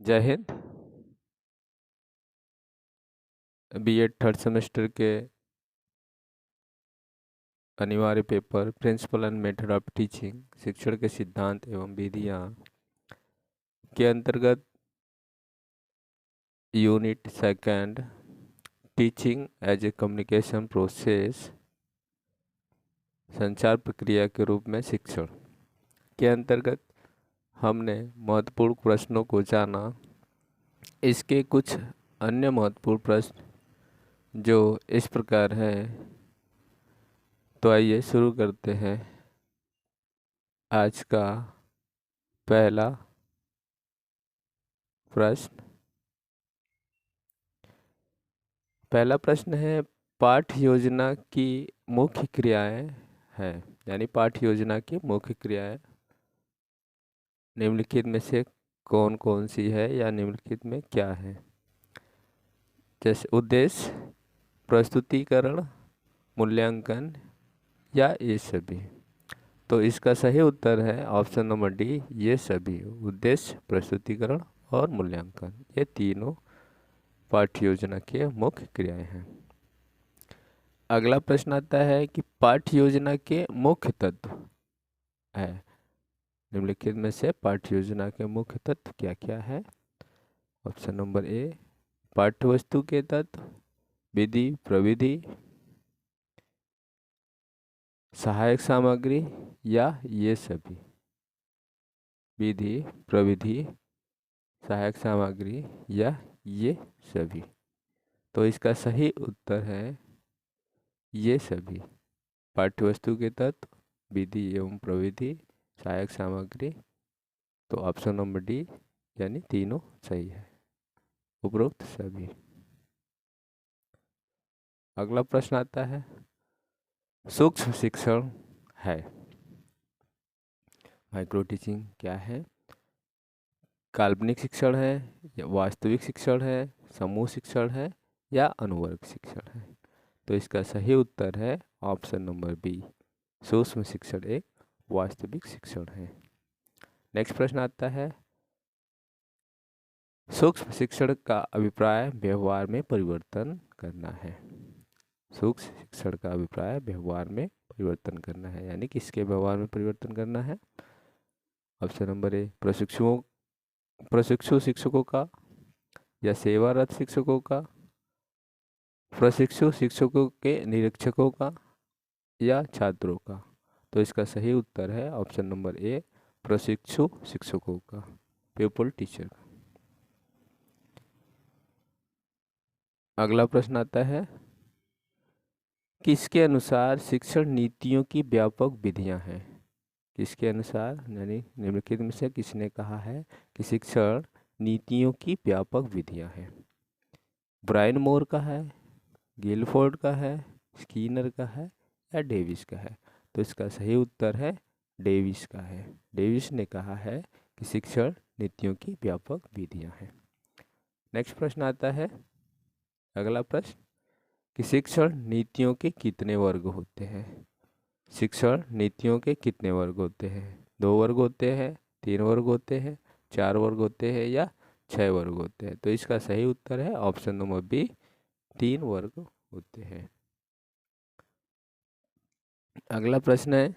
जय Hind. BEd third semester के अनिवार्य paper principle and method of teaching शिक्षण के सिद्धांत एवं विधियाँ के अंतर्गत unit second teaching as a communication process संचार प्रक्रिया के रूप में शिक्षण के अंतर्गत हमने महत्वपूर्ण प्रश्नों को जाना। इसके कुछ अन्य महत्वपूर्ण प्रश्न जो इस प्रकार है, तो आइए शुरू करते हैं। आज का पहला प्रश्न है पाठ्य योजना की मुख्य क्रियाएं हैं, यानी पाठ्य योजना की मुख्य क्रियाएं निम्नलिखित में से कौन कौन सी है या निम्नलिखित में क्या है। जैसे उद्देश्य, प्रस्तुतिकरण, मूल्यांकन या ये सभी। तो इसका सही उत्तर है ऑप्शन नंबर डी, ये सभी। उद्देश्य, प्रस्तुतिकरण और मूल्यांकन, ये तीनों पाठ्य योजना के मुख्य क्रियाएं हैं। अगला प्रश्न आता है कि पाठ्य योजना के मुख्य तत्व है। निम्नलिखित में से पाठ्य योजना के मुख्य तत्व क्या क्या है। ऑप्शन नंबर ए, पाठ्यवस्तु के तत्व, विधि प्रविधि, सहायक सामग्री या ये सभी। विधि प्रविधि, सहायक सामग्री या ये सभी। तो इसका सही उत्तर है ये सभी। पाठ्यवस्तु के तत्व, विधि एवं प्रविधि, सहायक सामग्री। तो ऑप्शन नंबर डी यानी तीनों सही है, उपरोक्त सभी। अगला प्रश्न आता है सूक्ष्म शिक्षण है। माइक्रो टीचिंग क्या है? काल्पनिक शिक्षण है या वास्तविक शिक्षण है, समूह शिक्षण है या अनुवर्ग शिक्षण है। तो इसका सही उत्तर है ऑप्शन नंबर बी, सूक्ष्म शिक्षण एक वास्तविक शिक्षण है। नेक्स्ट प्रश्न आता है सूक्ष्म शिक्षण का अभिप्राय व्यवहार में परिवर्तन करना है। सूक्ष्म शिक्षण का अभिप्राय व्यवहार में परिवर्तन करना है, यानी किसके व्यवहार में परिवर्तन करना है। ऑप्शन नंबर ए, प्रशिक्षु शिक्षकों का या सेवारत शिक्षकों का, प्रशिक्षु शिक्षकों के निरीक्षकों का या छात्रों का। तो इसका सही उत्तर है ऑप्शन नंबर ए, प्रशिक्षु शिक्षकों का, पीपल टीचर। अगला प्रश्न आता है किसके अनुसार शिक्षण नीतियों की व्यापक विधियां हैं। किसके अनुसार, यानी निम्नलिखित में से किसने कहा है कि शिक्षण नीतियों की व्यापक विधियां हैं। ब्रायन मोर का है, गिलफोर्ड का है, स्कीनर का है या डेविस का है। तो इसका सही उत्तर है डेविस का है। डेविस ने कहा है कि शिक्षण नीतियों की व्यापक विधियां हैं। नेक्स्ट प्रश्न आता है, अगला प्रश्न कि शिक्षण नीतियों के कितने वर्ग होते हैं। शिक्षण नीतियों के कितने वर्ग होते हैं। 2 वर्ग होते हैं, 3 वर्ग होते हैं, 4 वर्ग होते हैं या 6 वर्ग होते हैं। तो इसका सही उत्तर है ऑप्शन नंबर बी, 3 वर्ग होते हैं। अगला प्रश्न है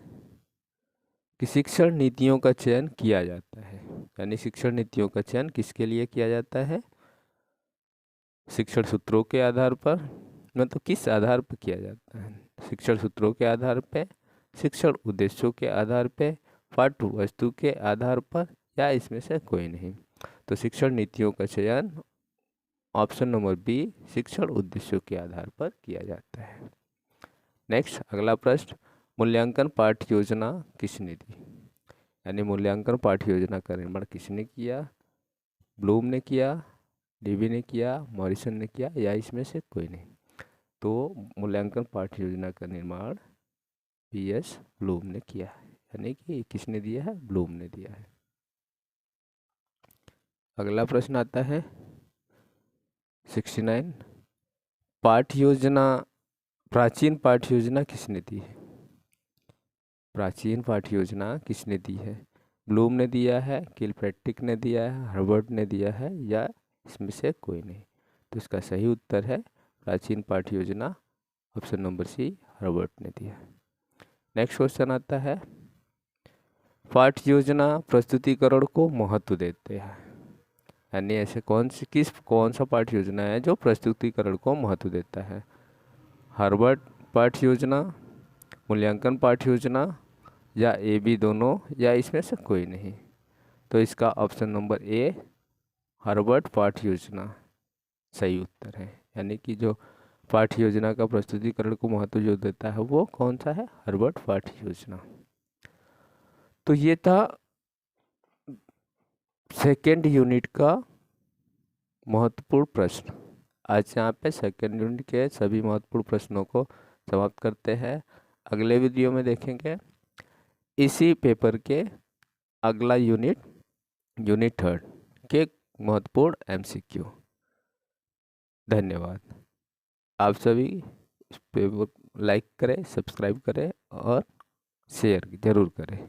कि शिक्षण नीतियों का चयन किया जाता है, यानी शिक्षण नीतियों का चयन किसके लिए किया जाता है। शिक्षण सूत्रों के आधार पर, मतलब किस आधार पर किया जाता है। शिक्षण सूत्रों के आधार पर, शिक्षण उद्देश्यों के आधार पर, पाठ्य वस्तु के आधार पर या इसमें से कोई नहीं। तो शिक्षण नीतियों का चयन ऑप्शन नंबर बी, शिक्षण उद्देश्यों के आधार पर किया जाता है। नेक्स्ट अगला प्रश्न, मूल्यांकन पाठ्य योजना किसने दी। यानी मूल्यांकन पाठ्य योजना का निर्माण किसने किया। ब्लूम ने किया, डीवी ने किया, मॉरिसन ने किया या इसमें से कोई नहीं। तो मूल्यांकन पाठ्य योजना का निर्माण पीएस ब्लूम ने किया है, यानी कि किसने दिया है, ब्लूम ने दिया है। अगला प्रश्न आता है 69, पाठ्य योजना, प्राचीन पाठ्य योजना किसने दी है। प्राचीन पाठ्य योजना किसने दी है। ब्लूम ने दिया है, किलपैट्रिक ने दिया है, हर्बर्ट ने दिया है, या इसमें से कोई नहीं। तो इसका सही उत्तर है प्राचीन पाठ्य योजना, ऑप्शन नंबर सी, हर्बर्ट ने दिया। नेक्स्ट क्वेश्चन आता है, पाठ्य योजना प्रस्तुतिकरण को महत्व देते हैं, यानी ऐसे कौन सा पाठ्य योजना है जो प्रस्तुतिकरण को महत्व देता है? हर्बर्ट पाठ्य योजना, मूल्यांकन पाठ्य योजना, या ए बी दोनों, या इसमें से कोई नहीं। तो इसका ऑप्शन नंबर ए, हर्बर्ट पाठ्य योजना सही उत्तर है। यानी कि जो पाठ्य योजना का प्रस्तुतिकरण को महत्व जो देता है वो कौन सा है? हर्बर्ट पाठ्य योजना। तो ये था सेकेंड यूनिट का महत्वपूर्ण प्रश्न। आज यहाँ पे सेकेंड यूनिट के सभी महत्वपूर्ण प्रश्नों को समाप्त करते हैं। अगले वीडियो में देखेंगे इसी पेपर के अगला यूनिट 3 के महत्वपूर्ण एमसीक्यू। धन्यवाद। आप सभी इस पेपर लाइक करें, सब्सक्राइब करें और शेयर जरूर करें।